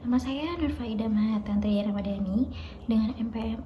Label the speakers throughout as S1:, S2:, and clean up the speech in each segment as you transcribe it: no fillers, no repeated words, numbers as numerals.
S1: Nama saya Nurfaida Mahatantri Ramadhani dengan NPM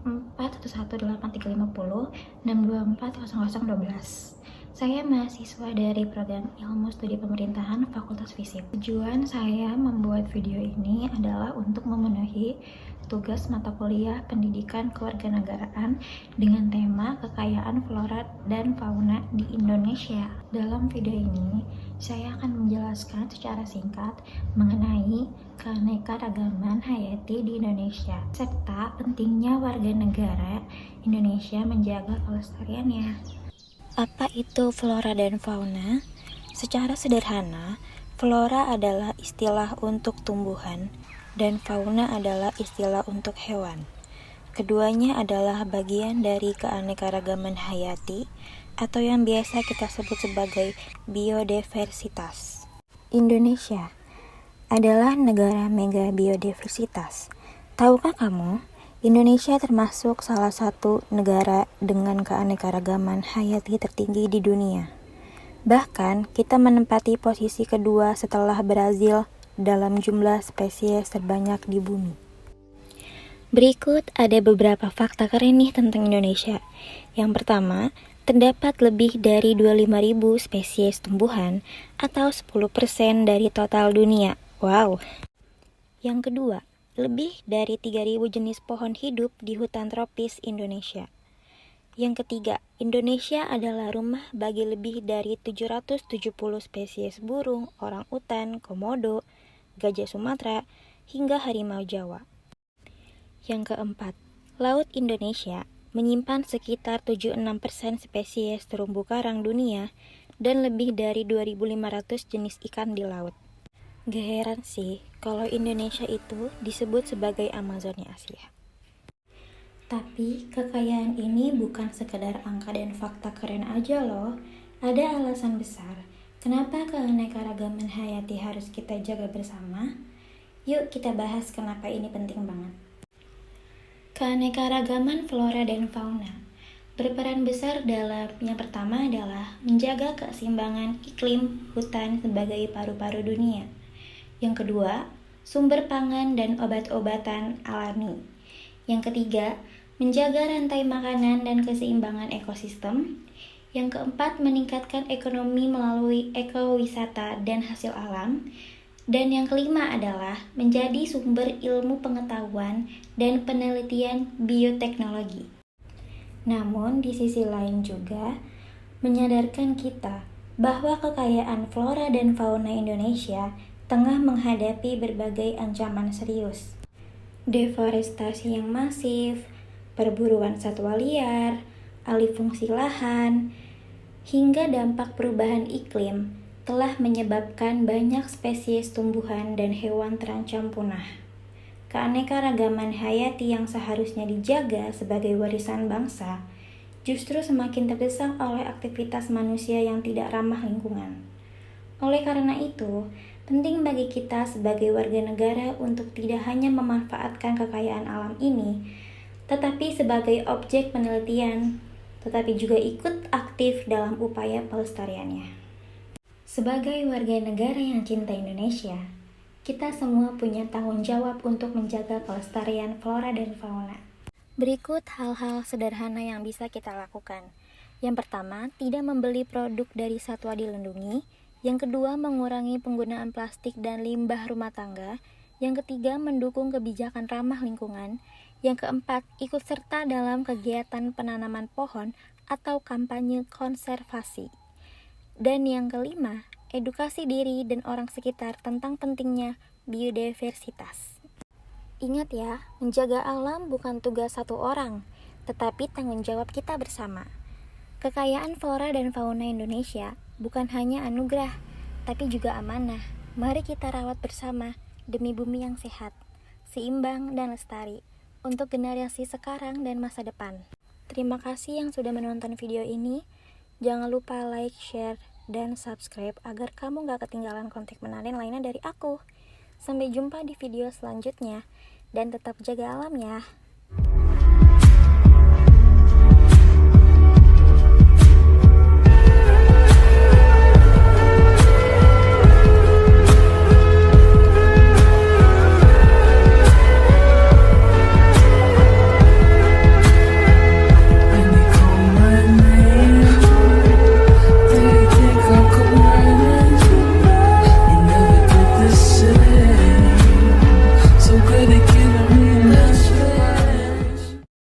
S1: 41183506240012. Saya mahasiswa dari program Ilmu Studi Pemerintahan Fakultas Fisip. Tujuan saya membuat video ini adalah untuk memenuhi tugas mata kuliah Pendidikan Kewarganegaraan dengan tema Kekayaan Flora dan Fauna di Indonesia. Dalam video ini, saya akan menjelaskan secara singkat mengenai keanekaragaman hayati di Indonesia, serta pentingnya warga negara Indonesia menjaga kelestariannya. Apa itu flora dan fauna? Secara sederhana, flora adalah istilah untuk tumbuhan dan fauna adalah istilah untuk hewan. Keduanya adalah bagian dari keanekaragaman hayati atau yang biasa kita sebut sebagai biodiversitas. Indonesia adalah negara mega biodiversitas. Tahukah kamu, Indonesia termasuk salah satu negara dengan keanekaragaman hayati tertinggi di dunia. Bahkan, kita menempati posisi kedua setelah Brazil dalam jumlah spesies terbanyak di bumi. Berikut ada beberapa fakta keren nih tentang Indonesia. Yang pertama, terdapat lebih dari 25.000 spesies tumbuhan atau 10% dari total dunia. Wow! Yang kedua, lebih dari 3.000 jenis pohon hidup di hutan tropis Indonesia. Yang ketiga, Indonesia adalah rumah bagi lebih dari 770 spesies burung, orangutan, komodo, gajah Sumatera, hingga harimau Jawa. Yang keempat, Laut Indonesia menyimpan sekitar 76% spesies terumbu karang dunia dan lebih dari 2.500 jenis ikan di laut. Gak heran sih kalau Indonesia itu disebut sebagai Amazonnya Asia. Tapi kekayaan ini bukan sekedar angka dan fakta keren aja loh. Ada alasan besar kenapa keanekaragaman hayati harus kita jaga bersama. Yuk kita bahas kenapa ini penting banget. Keanekaragaman flora dan fauna berperan besar dalam yang pertama adalah menjaga keseimbangan iklim hutan sebagai paru-paru dunia. Yang kedua, sumber pangan dan obat-obatan alami. Yang ketiga, menjaga rantai makanan dan keseimbangan ekosistem. Yang keempat, meningkatkan ekonomi melalui ekowisata dan hasil alam. Dan yang kelima adalah menjadi sumber ilmu pengetahuan dan penelitian bioteknologi. Namun, di sisi lain juga menyadarkan kita bahwa kekayaan flora dan fauna Indonesia tengah menghadapi berbagai ancaman serius. Deforestasi yang masif, perburuan satwa liar, alih fungsi lahan, hingga dampak perubahan iklim telah menyebabkan banyak spesies tumbuhan dan hewan terancam punah. Keanekaragaman hayati yang seharusnya dijaga sebagai warisan bangsa justru semakin terdesak oleh aktivitas manusia yang tidak ramah lingkungan. Oleh karena itu, penting bagi kita sebagai warga negara untuk tidak hanya memanfaatkan kekayaan alam ini, tetapi sebagai objek penelitian, tetapi juga ikut aktif dalam upaya pelestariannya. Sebagai warga negara yang cinta Indonesia, kita semua punya tanggung jawab untuk menjaga kelestarian flora dan fauna. Berikut hal-hal sederhana yang bisa kita lakukan. Yang pertama, tidak membeli produk dari satwa dilindungi. Yang kedua, mengurangi penggunaan plastik dan limbah rumah tangga. Yang ketiga, mendukung kebijakan ramah lingkungan. Yang keempat, ikut serta dalam kegiatan penanaman pohon atau kampanye konservasi. Dan yang kelima, edukasi diri dan orang sekitar tentang pentingnya biodiversitas. Ingat ya, menjaga alam bukan tugas satu orang, tetapi tanggung jawab kita bersama. Kekayaan flora dan fauna Indonesia bukan hanya anugerah, tapi juga amanah. Mari kita rawat bersama demi bumi yang sehat, seimbang dan lestari untuk generasi sekarang dan masa depan. Terima kasih yang sudah menonton video ini. Jangan lupa like, share, dan subscribe agar kamu gak ketinggalan konten menarik lainnya dari aku. Sampai jumpa di video selanjutnya dan tetap jaga alam ya.